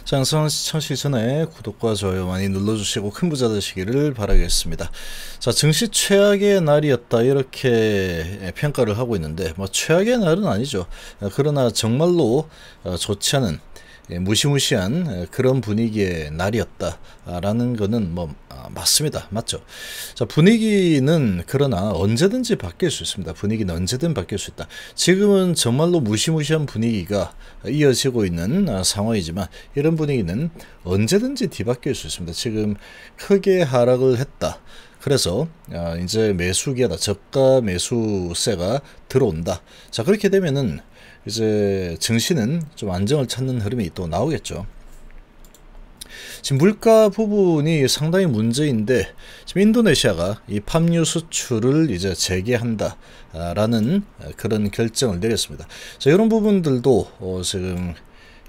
자, 영상 시청하시기 전에 구독과 좋아요 많이 눌러주시고 큰 부자 되시기를 바라겠습니다. 자, 증시 최악의 날이었다 이렇게 평가를 하고 있는데 뭐 최악의 날은 아니죠. 그러나 정말로 좋지 않은 무시무시한 그런 분위기의 날이었다라는 거는 뭐 맞습니다. 맞죠? 자, 분위기는 그러나 언제든지 바뀔 수 있습니다. 분위기는 언제든 바뀔 수 있다. 지금은 정말로 무시무시한 분위기가 이어지고 있는 상황이지만 이런 분위기는 언제든지 뒤바뀔 수 있습니다. 지금 크게 하락을 했다. 그래서 이제 매수기하다, 저가 매수세가 들어온다. 자, 그렇게 되면은 이제 증시는 좀 안정을 찾는 흐름이 또 나오겠죠. 지금 물가 부분이 상당히 문제인데 지금 인도네시아가 이 팜유 수출을 이제 재개한다라는 그런 결정을 내렸습니다. 자, 이런 부분들도 지금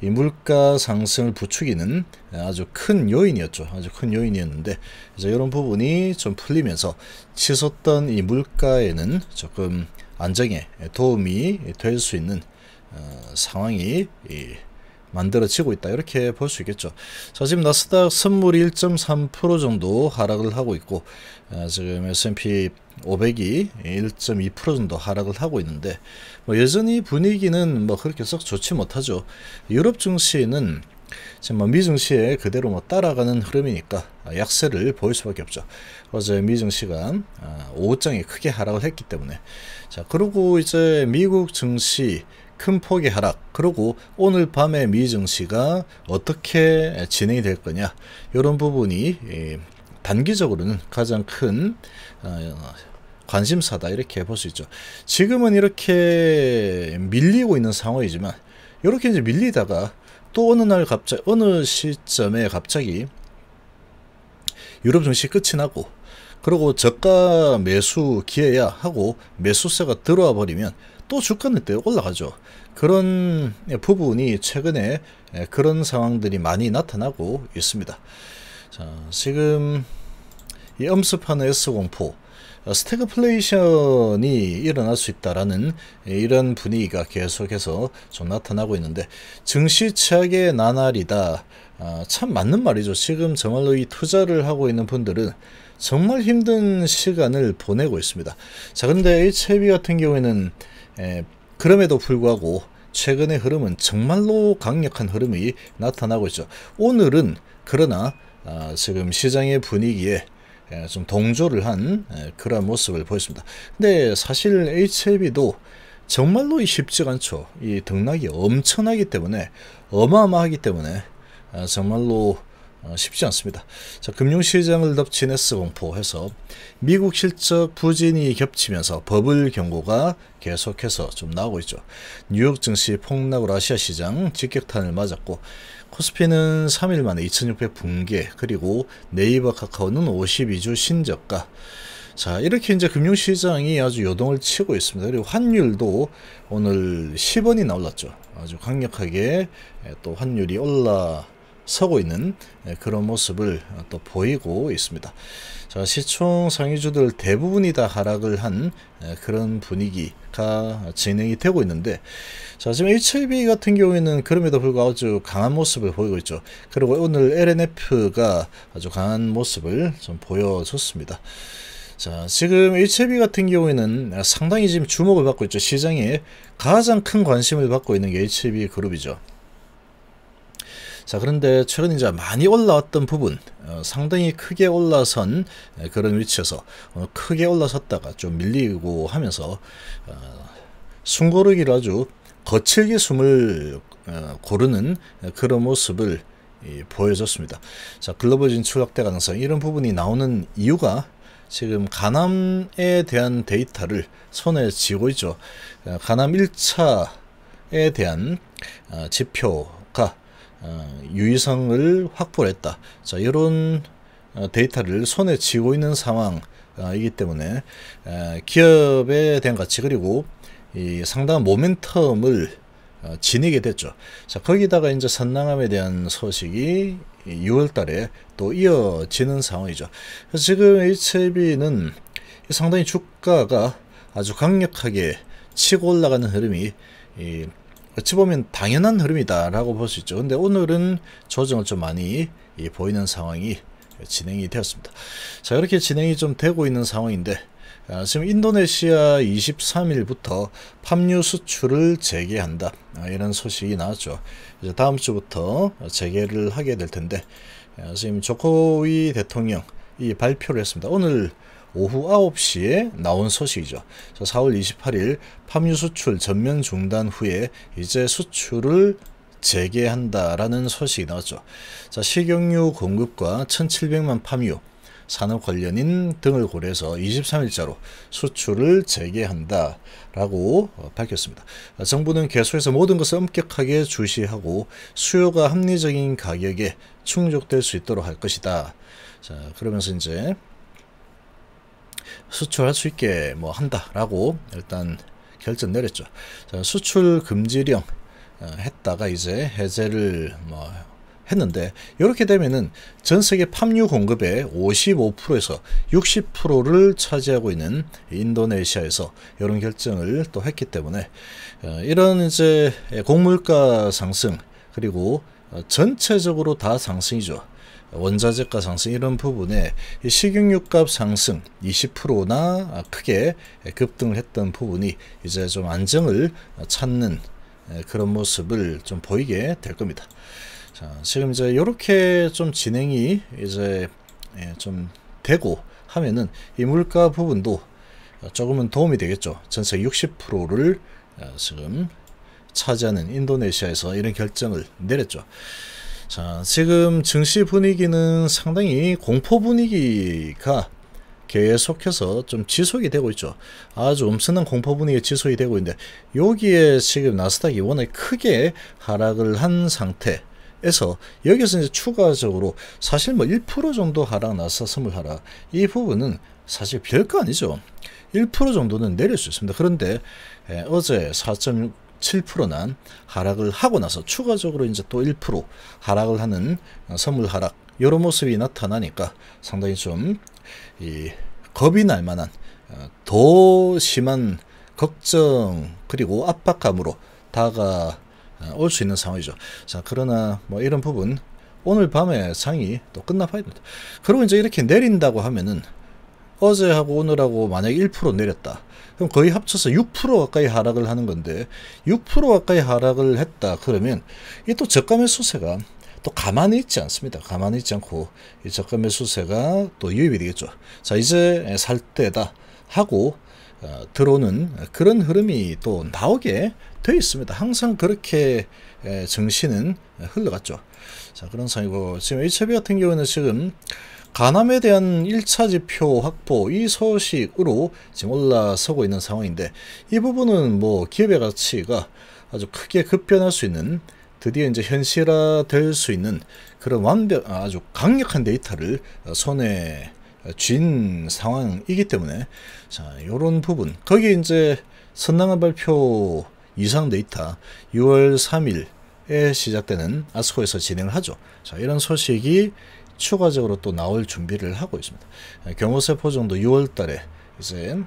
이 물가 상승을 부추기는 아주 큰 요인이었죠. 아주 큰 요인이었는데 이제 이런 부분이 좀 풀리면서 치솟던 이 물가에는 조금 안정에 도움이 될 수 있는 상황이 만들어지고 있다 이렇게 볼 수 있겠죠. 자, 지금 나스닥 선물이 1.3% 정도 하락을 하고 있고 지금 S&P 500이 1.2% 정도 하락을 하고 있는데 뭐 여전히 분위기는 뭐 그렇게 썩 좋지 못하죠. 유럽 증시는 지금 미 증시에 그대로 뭐 따라가는 흐름이니까 약세를 보일 수밖에 없죠. 어제 미 증시가 오후장에 크게 하락을 했기 때문에 자, 그리고 이제 미국 증시 큰 폭의 하락, 그리고 오늘 밤에 미 증시가 어떻게 진행이 될 거냐 이런 부분이 단기적으로는 가장 큰 관심사다 이렇게 볼 수 있죠. 지금은 이렇게 밀리고 있는 상황이지만 이렇게 이제 밀리다가 또 어느 날 갑자기 어느 시점에 갑자기 유럽 증시 끝이 나고 그리고 저가 매수 기회야 하고 매수세가 들어와 버리면 또 주가는 또 올라가죠. 그런 부분이 최근에 그런 상황들이 많이 나타나고 있습니다. 자, 지금 이 엄습하는 S공포 스태그플레이션이 일어날 수 있다라는 이런 분위기가 계속해서 좀 나타나고 있는데 증시 최악의 나날이다. 참 맞는 말이죠. 지금 정말로 이 투자를 하고 있는 분들은 정말 힘든 시간을 보내고 있습니다. 자, 그런데 HIB 같은 경우에는 그럼에도 불구하고 최근의 흐름은 정말로 강력한 흐름이 나타나고 있죠. 오늘은 그러나 지금 시장의 분위기에 좀 동조를 한 그런 모습을 보였습니다. 근데 사실 HIB도 정말로 쉽지가 않죠. 이 등락이 엄청나기 때문에 어마어마하기 때문에 정말로 쉽지 않습니다. 자, 금융시장을 덮친 S공포해서 미국 실적 부진이 겹치면서 버블 경고가 계속해서 좀 나오고 있죠. 뉴욕 증시 폭락으로 아시아 시장 직격탄을 맞았고 코스피는 3일 만에 2600 붕괴, 그리고 네이버 카카오는 52주 신저가. 자, 이렇게 이제 금융시장이 아주 요동을 치고 있습니다. 그리고 환율도 오늘 10원이나 올랐죠. 아주 강력하게 또 환율이 올라서고 있는 그런 모습을 또 보이고 있습니다. 자, 시총 상위주들 대부분이 다 하락을 한 그런 분위기가 진행이 되고 있는데 자, 지금 HIB 같은 경우에는 그럼에도 불구하고 아주 강한 모습을 보이고 있죠. 그리고 오늘 LNF가 아주 강한 모습을 좀 보여줬습니다. 자, 지금 HIB 같은 경우에는 상당히 지금 주목을 받고 있죠. 시장에 가장 큰 관심을 받고 있는 게 HIB 그룹이죠. 자, 그런데 최근 이제 많이 올라왔던 부분, 상당히 크게 올라선 그런 위치에서 크게 올라섰다가 좀 밀리고 하면서 숨고르기를 아주 거칠게 숨을 고르는 그런 모습을 보여줬습니다. 자, 글로벌 진출 확대 가능성 이런 부분이 나오는 이유가 지금 가남에 대한 데이터를 손에 쥐고 있죠. 가남 1차에 대한 지표가 유의성을 확보를 했다. 자, 이런 데이터를 손에 쥐고 있는 상황이기 때문에 기업에 대한 가치 그리고 이 상당한 모멘텀을 지니게 됐죠. 자, 거기다가 이제 선량함에 대한 소식이 6월 달에 또 이어지는 상황이죠. 그래서 지금 HIB는 상당히 주가가 아주 강력하게 치고 올라가는 흐름이 어찌 보면 당연한 흐름이다라고 볼 수 있죠. 근데 오늘은 조정을 좀 많이 보이는 상황이 진행이 되었습니다. 자, 이렇게 진행이 좀 되고 있는 상황인데, 지금 인도네시아 23일부터 팜유 수출을 재개한다, 이런 소식이 나왔죠. 이제 다음 주부터 재개를 하게 될 텐데, 지금 조코위 대통령이 발표를 했습니다. 오늘 오후 9시에 나온 소식이죠. 4월 28일 팜유 수출 전면 중단 후에 이제 수출을 재개한다라는 소식이 나왔죠. 자, 식용유 공급과 1700만 팜유 산업 관련인 등을 고려해서 23일자로 수출을 재개한다라고 밝혔습니다. 정부는 계속해서 모든 것을 엄격하게 주시하고 수요가 합리적인 가격에 충족될 수 있도록 할 것이다. 자, 그러면서 이제 수출할 수 있게 뭐 한다라고 일단 결정 내렸죠. 자, 수출 금지령 했다가 이제 해제를 뭐 했는데, 이렇게 되면은 전 세계 팜유 공급의 55%에서 60%를 차지하고 있는 인도네시아에서 이런 결정을 또 했기 때문에 이런 이제 곡물가 상승, 그리고 전체적으로 다 상승이죠. 원자재가 상승, 이런 부분에 식용유값 상승 20%나 크게 급등을 했던 부분이 이제 좀 안정을 찾는 그런 모습을 좀 보이게 될 겁니다. 자, 지금 이제 이렇게 좀 진행이 이제 좀 되고 하면은 이 물가 부분도 조금은 도움이 되겠죠. 전세 60%를 지금 차지하는 인도네시아에서 이런 결정을 내렸죠. 자, 지금 증시 분위기는 상당히 공포 분위기가 계속해서 좀 지속이 되고 있죠. 아주 엄청난 공포 분위기가 지속이 되고 있는데, 여기에 지금 나스닥이 워낙 크게 하락을 한 상태에서 여기서 이제 추가적으로 사실 뭐 1% 정도 하락, 나스닥 선물 하락, 이 부분은 사실 별거 아니죠. 1% 정도는 내릴 수 있습니다. 그런데 어제 4.7%난 하락을 하고 나서 추가적으로 이제 또 1% 하락을 하는 선물 하락, 이런 모습이 나타나니까 상당히 좀 겁이 날 만한 더 심한 걱정, 그리고 압박감으로 다가올 수 있는 상황이죠. 자, 그러나 뭐 이런 부분 오늘 밤에 상이 또 끝나봐야 됩니다. 그리고 이제 이렇게 내린다고 하면은 어제하고 오늘하고 만약에 1% 내렸다, 그럼 거의 합쳐서 6% 가까이 하락을 하는 건데, 6% 가까이 하락을 했다 그러면 이 또 저가 매수세가 또 가만히 있지 않습니다. 가만히 있지 않고 이 저가 매수세가 또 유입이 되겠죠. 자, 이제 살 때다 하고 들어오는 그런 흐름이 또 나오게 되어 있습니다. 항상 그렇게 증시는 흘러갔죠. 자, 그런 상황이고, 지금 HB 같은 경우는 지금 가남에 대한 1차 지표 확보, 이 소식으로 지금 올라서고 있는 상황인데, 이 부분은 뭐 기업의 가치가 아주 크게 급변할 수 있는, 드디어 이제 현실화 될 수 있는 그런 아주 강력한 데이터를 손에 쥔 상황이기 때문에, 자, 요런 부분, 거기에 이제 선량한 발표 이상 데이터 6월 3일에 시작되는 아스코에서 진행을 하죠. 자, 이런 소식이 추가적으로 또 나올 준비를 하고 있습니다. 경호세포 정도 6월 달에 이제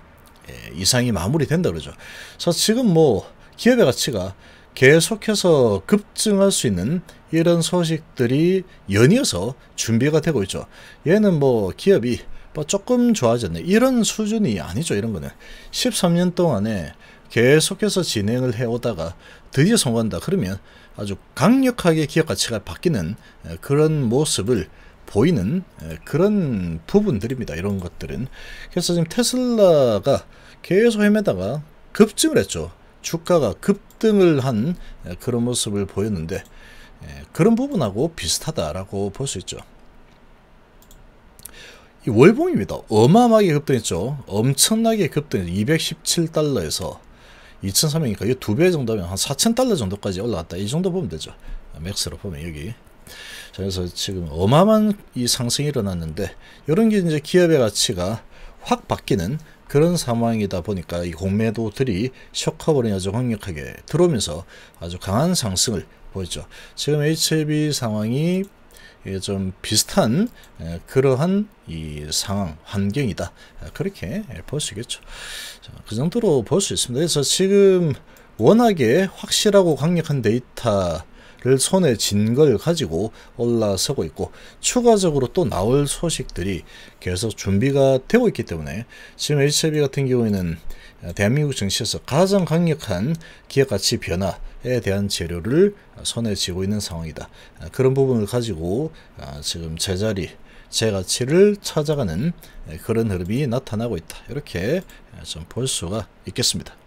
이상이 마무리된다 그러죠. 그래서 지금 뭐 기업의 가치가 계속해서 급증할 수 있는 이런 소식들이 연이어서 준비가 되고 있죠. 얘는 뭐 기업이 뭐 조금 좋아졌네, 이런 수준이 아니죠. 이런 거는 13년 동안에 계속해서 진행을 해오다가 드디어 성공한다 그러면 아주 강력하게 기업 가치가 바뀌는 그런 모습을 보이는 그런 부분들입니다. 이런 것들은. 그래서 지금 테슬라가 계속 헤매다가 급증을 했죠. 주가가 급등을 한 그런 모습을 보였는데, 그런 부분하고 비슷하다라고 볼 수 있죠. 이 월봉입니다. 어마어마하게 급등했죠. 엄청나게 급등해서 217달러에서 2,300이니까 이 2배 정도면 한 4,000달러 정도까지 올라갔다, 이 정도 보면 되죠. 맥스로 보면 여기. 그래서 지금 어마어마한 이 상승이 일어났는데, 이런 게 이제 기업의 가치가 확 바뀌는 그런 상황이다 보니까 이 공매도들이 쇼커버링 아주 강력하게 들어오면서 아주 강한 상승을 보였죠. 지금 HLB 상황이 좀 비슷한 그러한 이 상황 환경이다, 그렇게 볼 수 있겠죠. 자, 그 정도로 볼 수 있습니다. 그래서 지금 워낙에 확실하고 강력한 데이터를 손에 쥔 걸 가지고 올라서고 있고, 추가적으로 또 나올 소식들이 계속 준비가 되고 있기 때문에 지금 HIB 같은 경우에는 대한민국 증시에서 가장 강력한 기업가치 변화에 대한 재료를 손에 쥐고 있는 상황이다. 그런 부분을 가지고 지금 제자리, 제 가치를 찾아가는 그런 흐름이 나타나고 있다. 이렇게 좀 볼 수가 있겠습니다.